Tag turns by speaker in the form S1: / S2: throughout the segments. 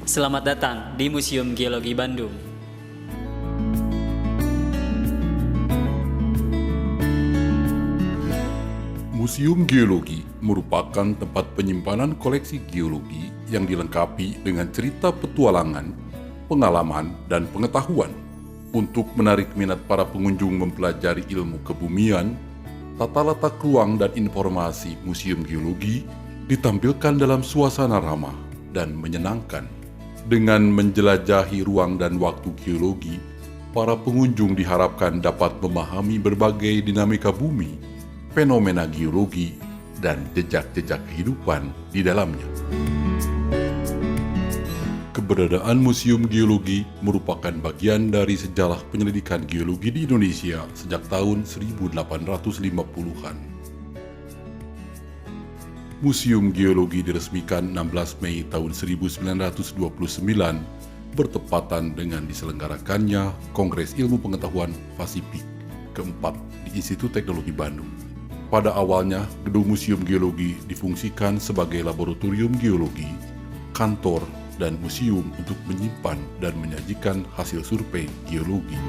S1: Selamat datang di Museum Geologi Bandung.
S2: Museum Geologi merupakan tempat penyimpanan koleksi geologi yang dilengkapi dengan cerita petualangan, pengalaman, dan pengetahuan untuk menarik minat para pengunjung mempelajari ilmu kebumian. Tata letak ruang dan informasi Museum Geologi ditampilkan dalam suasana ramah dan menyenangkan. Dengan menjelajahi ruang dan waktu geologi, para pengunjung diharapkan dapat memahami berbagai dinamika bumi, fenomena geologi, dan jejak-jejak kehidupan di dalamnya. Keberadaan Museum Geologi merupakan bagian dari sejarah penyelidikan geologi di Indonesia sejak tahun 1850-an. Museum Geologi diresmikan 16 Mei tahun 1929 bertepatan dengan diselenggarakannya Kongres Ilmu Pengetahuan Pasifik keempat di Institut Teknologi Bandung. Pada awalnya, gedung Museum Geologi difungsikan sebagai laboratorium geologi, kantor, dan museum untuk menyimpan dan menyajikan hasil survei geologi.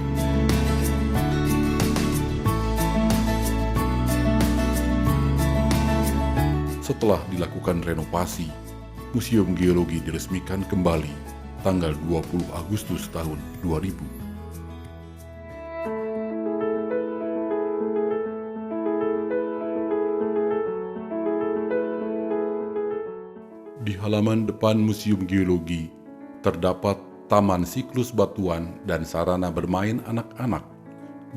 S2: Setelah dilakukan renovasi, Museum Geologi diresmikan kembali tanggal 20 Agustus tahun 2000. Di halaman depan Museum Geologi terdapat taman siklus batuan dan sarana bermain anak-anak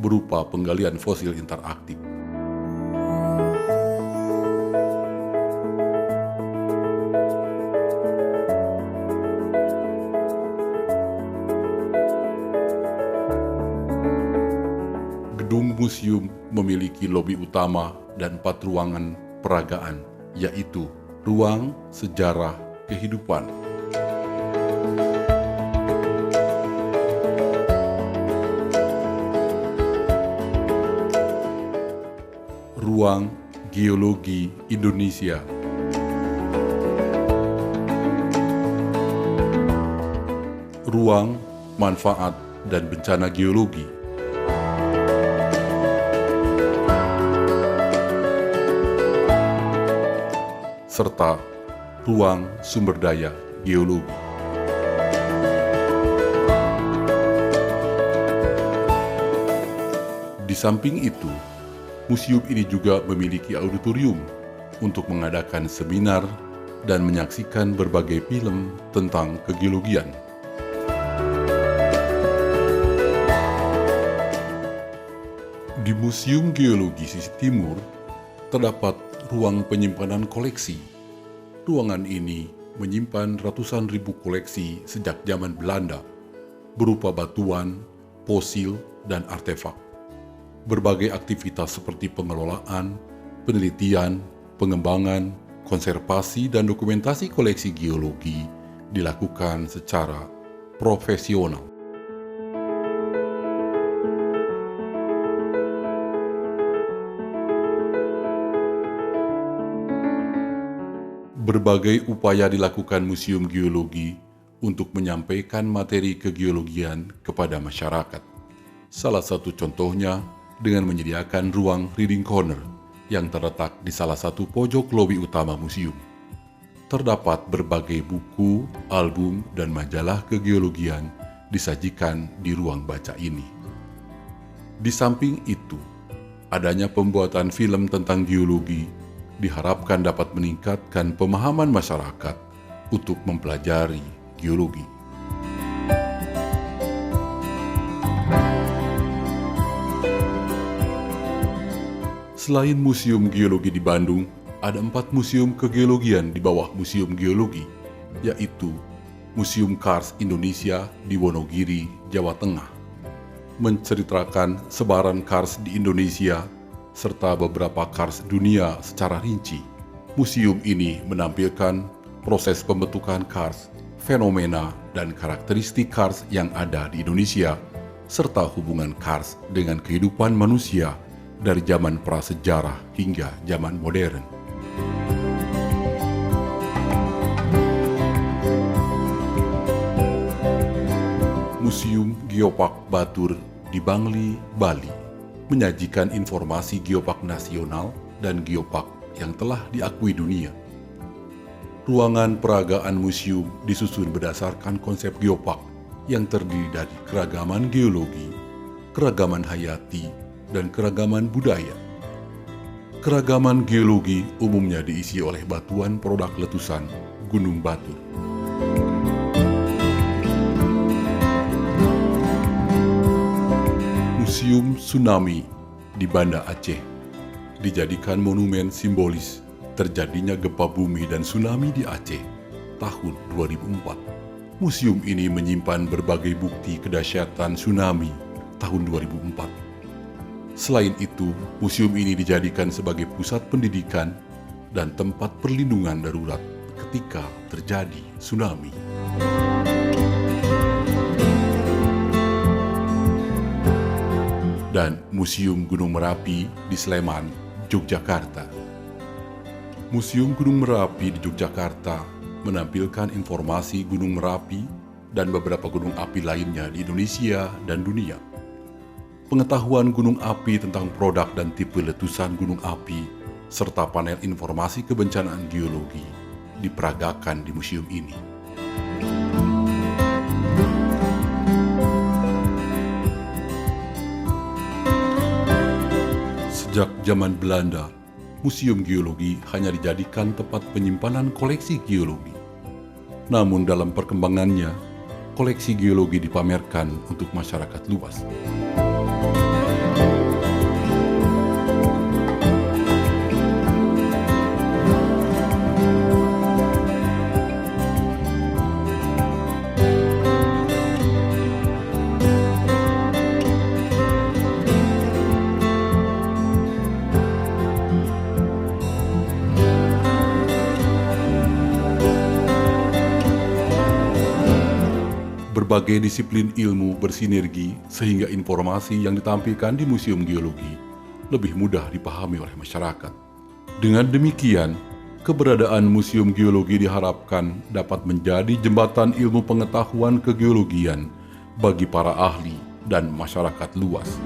S2: berupa penggalian fosil interaktif. Gedung museum memiliki lobi utama dan 4 ruangan peragaan, yaitu ruang sejarah kehidupan, ruang geologi Indonesia, ruang manfaat dan bencana geologi, serta ruang sumber daya geologi. Di samping itu, museum ini juga memiliki auditorium untuk mengadakan seminar dan menyaksikan berbagai film tentang kegeologian. Di Museum Geologi sisi timur terdapat ruang penyimpanan koleksi. Ruangan ini menyimpan ratusan ribu koleksi sejak zaman Belanda, berupa batuan, fosil, dan artefak. Berbagai aktivitas seperti pengelolaan, penelitian, pengembangan, konservasi, dan dokumentasi koleksi geologi dilakukan secara profesional. Berbagai upaya dilakukan Museum Geologi untuk menyampaikan materi kegeologian kepada masyarakat. Salah satu contohnya dengan menyediakan ruang reading corner yang terletak di salah satu pojok lobi utama museum. Terdapat berbagai buku, album, dan majalah kegeologian disajikan di ruang baca ini. Di samping itu, adanya pembuatan film tentang geologi diharapkan dapat meningkatkan pemahaman masyarakat untuk mempelajari geologi. Selain Museum Geologi di Bandung, ada 4 museum kegeologian di bawah Museum Geologi, yaitu Museum Kars Indonesia di Wonogiri, Jawa Tengah, menceritakan sebaran kars di Indonesia serta beberapa kars dunia secara rinci. Museum ini menampilkan proses pembentukan kars, fenomena, dan karakteristik kars yang ada di Indonesia, serta hubungan kars dengan kehidupan manusia dari zaman prasejarah hingga zaman modern. Museum Geopark Batur di Bangli, Bali, menyajikan informasi geopark nasional dan geopark yang telah diakui dunia. Ruangan peragaan museum disusun berdasarkan konsep geopark yang terdiri dari keragaman geologi, keragaman hayati, dan keragaman budaya. Keragaman geologi umumnya diisi oleh batuan produk letusan Gunung Batur. Museum Tsunami di Banda Aceh dijadikan monumen simbolis terjadinya gempa bumi dan tsunami di Aceh tahun 2004. Museum ini menyimpan berbagai bukti kedahsyatan tsunami tahun 2004. Selain itu, museum ini dijadikan sebagai pusat pendidikan dan tempat perlindungan darurat ketika terjadi tsunami. Dan Museum Gunung Merapi di Sleman, Yogyakarta. Museum Gunung Merapi di Yogyakarta menampilkan informasi Gunung Merapi dan beberapa gunung api lainnya di Indonesia dan dunia. Pengetahuan gunung api tentang produk dan tipe letusan gunung api, serta panel informasi kebencanaan geologi diperagakan di museum ini. Sejak zaman Belanda, Museum Geologi hanya dijadikan tempat penyimpanan koleksi geologi. Namun dalam perkembangannya, koleksi geologi dipamerkan untuk masyarakat luas. Berbagai disiplin ilmu bersinergi sehingga informasi yang ditampilkan di Museum Geologi lebih mudah dipahami oleh masyarakat. Dengan demikian, keberadaan Museum Geologi diharapkan dapat menjadi jembatan ilmu pengetahuan kegeologian bagi para ahli dan masyarakat luas.